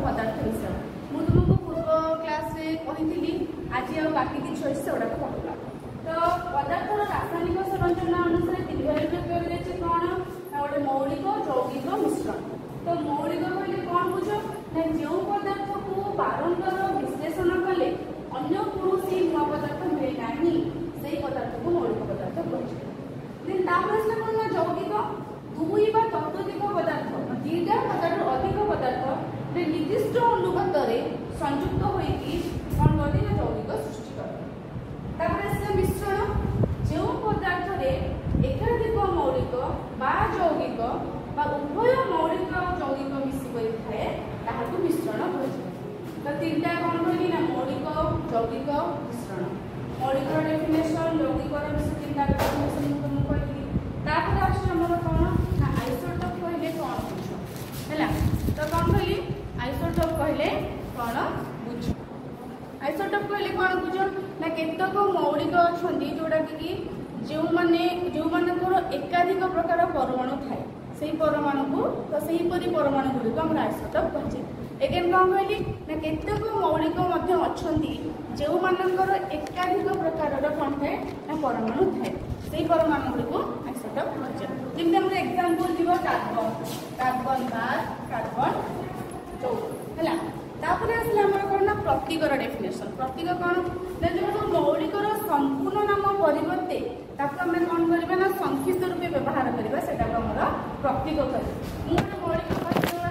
पदार्थ विषय मुझे तुमको पूर्व क्लास कही आज बाकी किसी अच्छे से गुड़ाक पढ़ा। तो पदार्थर रासायनिक संरचना अनुसार तीन भाग कौन गोटे मौलिक यौगिक मिश्रण। तो मौलिक कहले कौन बुझ ना जो पदार्थ को बारंबार विश्लेषण कले अन्य कौन नुआ पदार्थ मिले ना से पदार्थ को मौलिक पदार्थ कहे। कौन यौगिक दुई बा ततोधिक पदार्थ दुईटा पदार्थ अधिक पदार्थ निर्दिष्ट अनुपात संयुक्त होगी कौन करते ना यौगिक सृष्टि करते। मिश्रण जो पदार्थ एकाधिक मौलिक बा यौगिक बा उभय मौलिक यौगिक मिसिक थाए ताहाको मिश्रण कहुछे। तो तीनटा कौन कहली ना मौलिक यौगिक मिश्रण। मौलिक डेफिनेशन यौगिक तीनटा डेफिनेशन तुमको कहली। तापर आछे हमर कौन ना आइसोटोप कहले कौन बुझ हैला। तो कौन कहली आइसोटोप कहले कौन बुझ। आइसोटोप कहले कौन बुझ ना केतक मौलिक अछंती जोडा कि जो मानकर एकाधिक प्रकार परमाणु थाए से परमाणु को तो से परमाणु गुड़िक आम आइसोटोप कहे। एगेन कौन कहली ना केतक मौलिक अछंती जो मानकर एकाधिक प्रकार कौन थाए ना परमाणु थाए से परमाणु गुड़िक आइसोटोप कहे। जमी आम एग्जांपल जीव कार्बन कार्बन 12 कार्बन 14 है। तापर आसला कौन ना प्रतीकर डेफिनेशन। प्रतीक कौन ना जो मौलिकर संपूर्ण नाम परिवर्ते आम कौन करवा ना संक्षिप्त रूपे व्यवहार करवा से प्रतीक कर मौलिक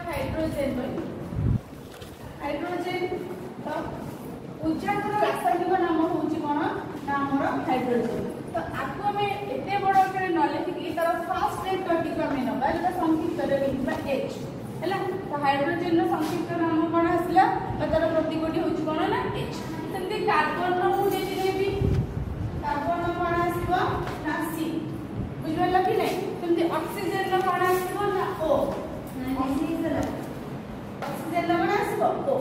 हाइड्रोजेन हाइड्रोजेन ऊर्जार रासायनिक नाम हूँ कौन ना आम हाइड्रोजेन। तो आपको आम एत बड़ अक्षर न लिखिकी तार फास्ट लेटर टी आम ना जो संक्षिप्त लिखा एच है। तो हाइड्रोजेन संक्षिप्त नाम कौन आसला तार प्रतीकटी हूँ कौन ना एच। सेमती कार्बन मुझे कार्बन कौन आसो ना सी बुझल कि नहीं। सेमती ऑक्सीजन कौन आसो ना ओ ऑक्सीजन कौन आसो ओ।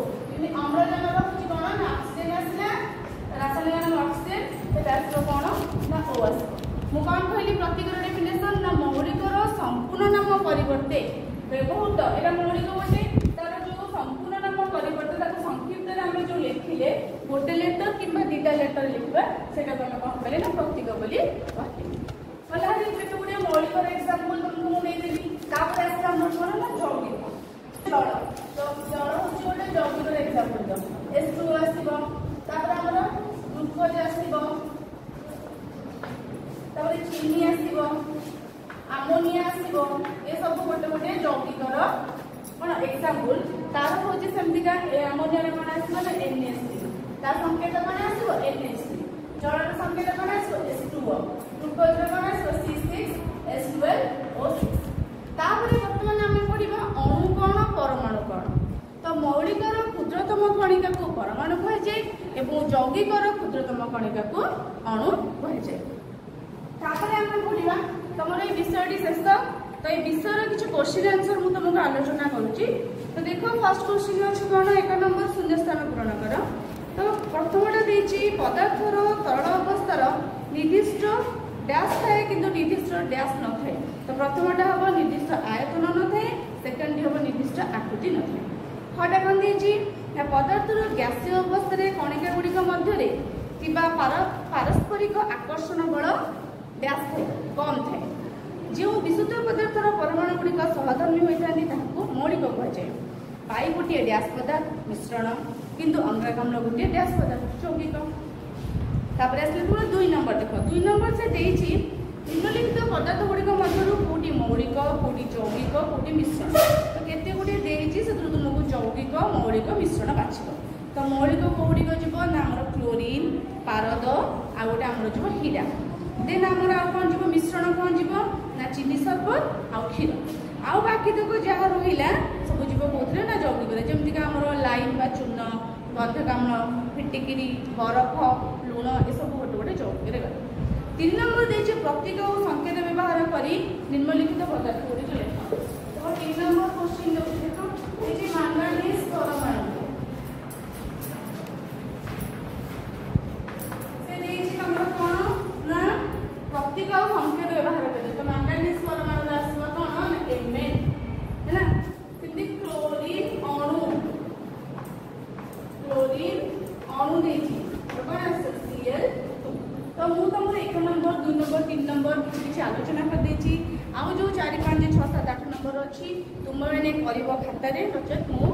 अम्लजान रखुची कौन ना ऑक्सीजन आसला रासायनिक नाम ऑक्सीजन तो कौन ना ओ आसो। मु कौन कहली प्रतीकर डेफिनेशन ना मौलिकर संपूर्ण नाम परिवर्ते बहुत एटा मौलिक गोटे तार जो संपूर्ण नाम परिवर्ते ताको संक्षिप्त आम जो लिखिले गोटे लेटर किंबा दुईटा लेटर लिखा से कौन कहले ना प्रतीक बोली कहले। केते गुड़े मौलिक एग्जांपल तुमको देदेली। तापर आसला हमर कौन ना यौगिक जल। तो जल हूँ गोटे यौगिक एग्जांपल H2O आसो तापर हमर ग्लूकोज आसो तापर चीनी आसो आमोनिया आसो ये सब गोटे गोटे यौगिकर कौन एग्जांपल। तार हूँ सेमती आमोनिया कौन आसो ना NH3 तार संकेत कौन आसो NH3। जलर संकेत कौन आसो H2O ग्लूकोज कौन आसो C6H12O6। तापर बर्तमान आम पढ़ा अणु कौन परमाणु कौन। तो मौलिकर क्षुद्रतम कणिका को परमाणु कहुए और यौगिकर क्षुद्रतम कणिका को अणु कहुए। तापर आम पढ़ा तुम ये विषयटी शेष। तो ये विषय किसी क्वेश्चन आंसर मुझे तुमको आलोचना करुच्ची। तो देख फर्स्ट क्वेश्चन अच्छे कौन 1 नंबर शून्य स्थान पूरण कर। तो प्रथमटा देती पदार्थर तरल अवस्थार निर्दिष्ट डैश थाए किंतु निर्दिष्ट डैश न थाए। तो प्रथमटा हम निर्दिष्ट आयतन न थाए सेकेंड हम निर्दिष्ट आकृति न थाए। छटा कौन देती पदार्थर गैसीय अवस्था कणिका गुड़िक मध्य पारस्परिक आकर्षण बल डैश थाए कम थाए। जो विशुद्ध पदार्थर परमाणु गुड़िक सहधर्मी होता मौलिक कहुए। वायु गोटे डैश पदार्थ मिश्रण किंतु अंगारकाम्ल गोटे डैश पदार्थ यौगिक। तापर आसले 2 नंबर देख 2 नंबर से देती निम्नलिखित पदार्थ गुड़िक मध्य कौटी मौलिक कौटी यौगिक कौटी मिश्रण। तो केते गुटे देती से तुमको यौगिक मौलिक मिश्रण बाछिब। तो मौलिक कौटिक जीव ना आमर क्लोरीन पारद आ गोटे आमर जीव हीरा। देन आमर आ कौन जीव मिश्रण कौन जीव ना चीनी सरबत आ क्षीर आउ बाकी तक जहाँ रहा सब जीव कौन ना यौगिक जमीक आमर लाइम बा चूर्ण गंधकाम्ल फिटिकिरी बरफ लुण ये सब गोटे गोटे यौगिक गला। 3 नंबर देती प्रतीक और संकेत व्यवहार कर निम्नलिखित पदार्थ गुड़िक लेख। तो 3 नंबर क्वेश्चन देखो मैंगानीज परमाणु प्रतीक और संकेत व्यवहार करें। तो मैंगानीज परमाणु आसो कौन Mn है ना। क्लोरीन अणु किसी आलोचना कर आउ जो 4 5 6 7 8 नंबर अच्छी तुम मैंने कर खाता नचेत मु